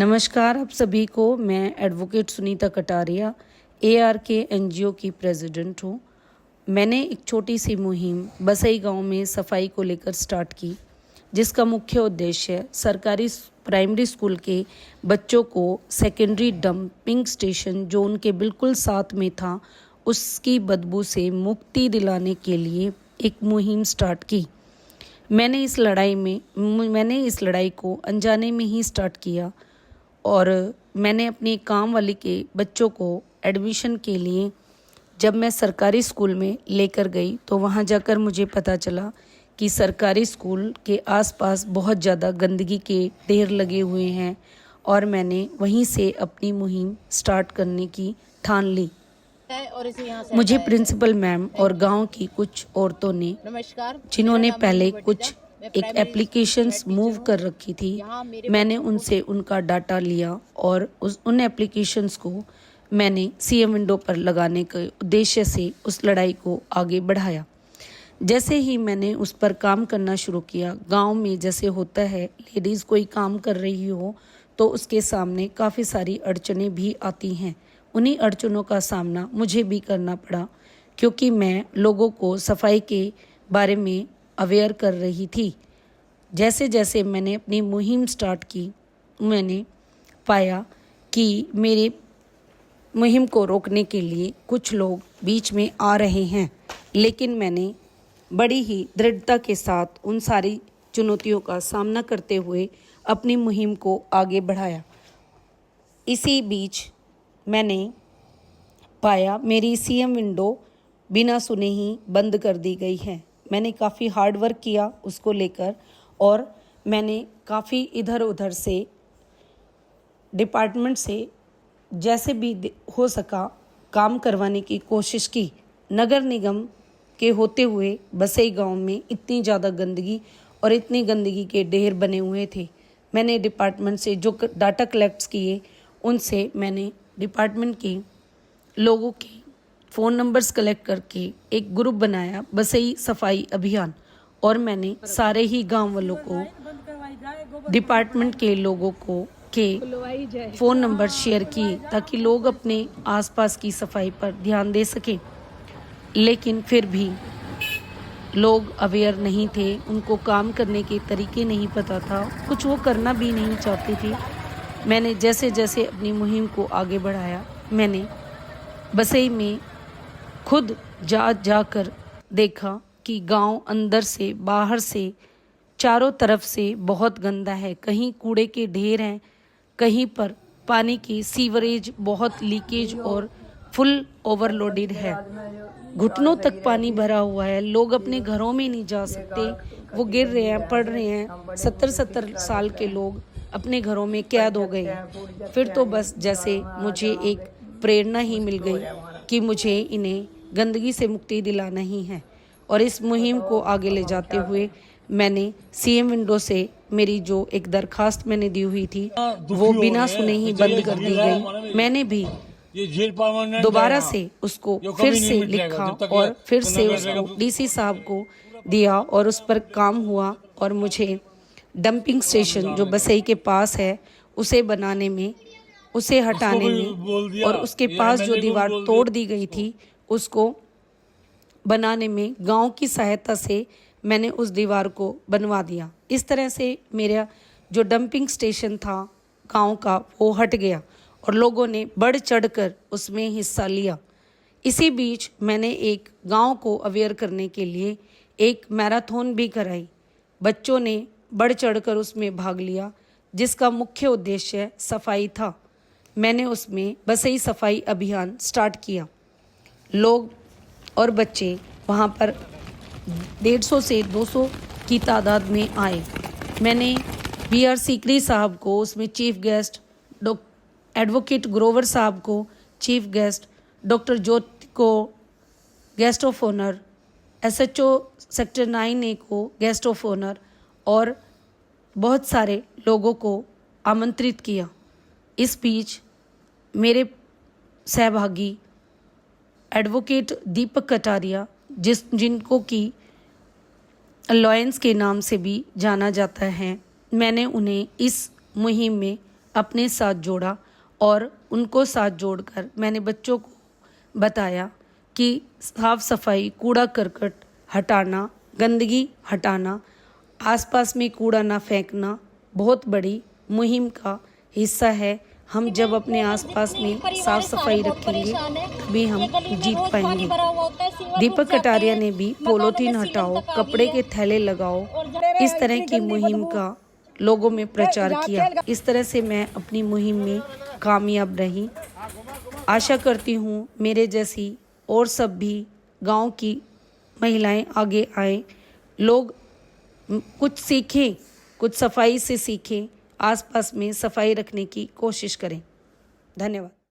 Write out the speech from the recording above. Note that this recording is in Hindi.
नमस्कार आप सभी को। मैं advocate Sunita Kataria ARK NGO की प्रेसिडेंट हूँ। मैंने एक छोटी सी मुहिम बसई गांव में सफाई को लेकर स्टार्ट की, जिसका मुख्य उद्देश्य सरकारी प्राइमरी स्कूल के बच्चों को सेकेंडरी डंपिंग स्टेशन जो उनके बिल्कुल साथ में था, उसकी बदबू से मुक्ति दिलाने के लिए एक मुहिम स्टार्ट की। मैंने इस लड़ाई को अनजाने में ही स्टार्ट किया और मैंने अपने काम वाली के बच्चों को एडमिशन के लिए जब मैं सरकारी स्कूल में लेकर गई तो वहाँ जाकर मुझे पता चला कि सरकारी स्कूल के आसपास बहुत ज़्यादा गंदगी के ढेर लगे हुए हैं और मैंने वहीं से अपनी मुहिम स्टार्ट करने की ठान ली। और मुझे प्रिंसिपल मैम और गांव की कुछ औरतों ने, जिन्होंने पहले कुछ एक एप्लीकेशंस मूव कर रखी थी, मैंने उनसे उनका डाटा लिया और उन एप्लीकेशंस को मैंने CM विंडो पर लगाने के उद्देश्य से उस लड़ाई को आगे बढ़ाया। जैसे ही मैंने उस पर काम करना शुरू किया, गांव में जैसे होता है, लेडीज़ कोई काम कर रही हो तो उसके सामने काफ़ी सारी अड़चनें भी आती हैं। उन्हीं अड़चनों का सामना मुझे भी करना पड़ा, क्योंकि मैं लोगों को सफाई के बारे में अवेयर कर रही थी। जैसे जैसे मैंने अपनी मुहिम स्टार्ट की, मैंने पाया कि मेरे मुहिम को रोकने के लिए कुछ लोग बीच में आ रहे हैं, लेकिन मैंने बड़ी ही दृढ़ता के साथ उन सारी चुनौतियों का सामना करते हुए अपनी मुहिम को आगे बढ़ाया। इसी बीच मैंने पाया मेरी CM विंडो बिना सुने ही बंद कर दी गई है। मैंने काफ़ी हार्ड वर्क किया उसको लेकर और मैंने काफ़ी इधर उधर से डिपार्टमेंट से जैसे भी हो सका काम करवाने की कोशिश की। नगर निगम के होते हुए बसई गांव में इतनी ज़्यादा गंदगी और इतनी गंदगी के ढेर बने हुए थे। मैंने डिपार्टमेंट से जो डाटा कलेक्ट किए, उनसे मैंने डिपार्टमेंट के लोगों के फ़ोन नंबर्स कलेक्ट करके एक ग्रुप बनाया, बसई सफाई अभियान, और मैंने सारे ही गांव वालों को, डिपार्टमेंट के लोगों को के फ़ोन नंबर शेयर किए ताकि लोग अपने आसपास की सफाई पर ध्यान दे सकें। लेकिन फिर भी लोग अवेयर नहीं थे, उनको काम करने के तरीके नहीं पता था, कुछ वो करना भी नहीं चाहते थे। मैंने जैसे जैसे अपनी मुहिम को आगे बढ़ाया, मैंने बसई में खुद जाकर देखा कि गांव अंदर से बाहर से चारों तरफ से बहुत गंदा है। कहीं कूड़े के ढेर हैं, कहीं पर पानी की सीवरेज बहुत लीकेज और फुल ओवरलोडेड है। घुटनों तक पानी भरा हुआ है, लोग अपने घरों में नहीं जा सकते, वो गिर रहे हैं, पड़ रहे हैं। 70-70 साल के लोग अपने घरों में कैद हो गए। फिर तो बस जैसे मुझे एक प्रेरणा ही मिल गई कि मुझे इन्हें गंदगी से मुक्ति दिलाना ही है। और इस मुहिम को आगे ले जाते हुए मैंने CM विंडो से मेरी जो एक दरखास्त मैंने दी हुई थी, वो बिना सुने ही बंद कर दी गई। मैंने भी दोबारा से उसको फिर से लिखा और फिर से उसको DC साहब को दिया और उस पर काम हुआ और मुझे डंपिंग स्टेशन जो बसई के पास है उसे बनाने में, उसे हटाने में और उसके पास जो दीवार तोड़ दी गई थी उसको बनाने में गांव की सहायता से मैंने उस दीवार को बनवा दिया। इस तरह से मेरा जो डंपिंग स्टेशन था गांव का, वो हट गया और लोगों ने बढ़ चढ़कर उसमें हिस्सा लिया। इसी बीच मैंने एक गांव को अवेयर करने के लिए एक मैराथन भी कराई। बच्चों ने बढ़ चढ़कर उसमें भाग लिया, जिसका मुख्य उद्देश्य सफाई था। मैंने उसमें बसई सफाई अभियान स्टार्ट किया। लोग और बच्चे वहाँ पर 150 से 200 की तादाद में आए। मैंने BR सीकरी साहब को उसमें चीफ गेस्ट, एडवोकेट ग्रोवर साहब को चीफ गेस्ट, डॉक्टर ज्योति को guest of honour, SHO sector 9A को गेस्ट ऑफ ऑनर और बहुत सारे लोगों को आमंत्रित किया। इस बीच मेरे सहभागी एडवोकेट दीपक कटारिया, जिनको कि अलायंस के नाम से भी जाना जाता है, मैंने उन्हें इस मुहिम में अपने साथ जोड़ा और उनको साथ जोड़कर मैंने बच्चों को बताया कि साफ सफाई, कूड़ा करकट हटाना, गंदगी हटाना, आसपास में कूड़ा ना फेंकना बहुत बड़ी मुहिम का हिस्सा है। हम जब अपने आसपास में साफ सफाई रखेंगे तभी हम जीत पाएंगे। दीपक कटारिया ने भी पॉलीथीन हटाओ, कपड़े के थैले लगाओ, इस तरह की मुहिम का लोगों में प्रचार किया। इस तरह से मैं अपनी मुहिम में कामयाब रही। आशा करती हूँ मेरे जैसी और सब भी गांव की महिलाएं आगे आएं, लोग कुछ सीखें, कुछ सफाई से सीखें, आसपास में सफाई रखने की कोशिश करें। धन्यवाद।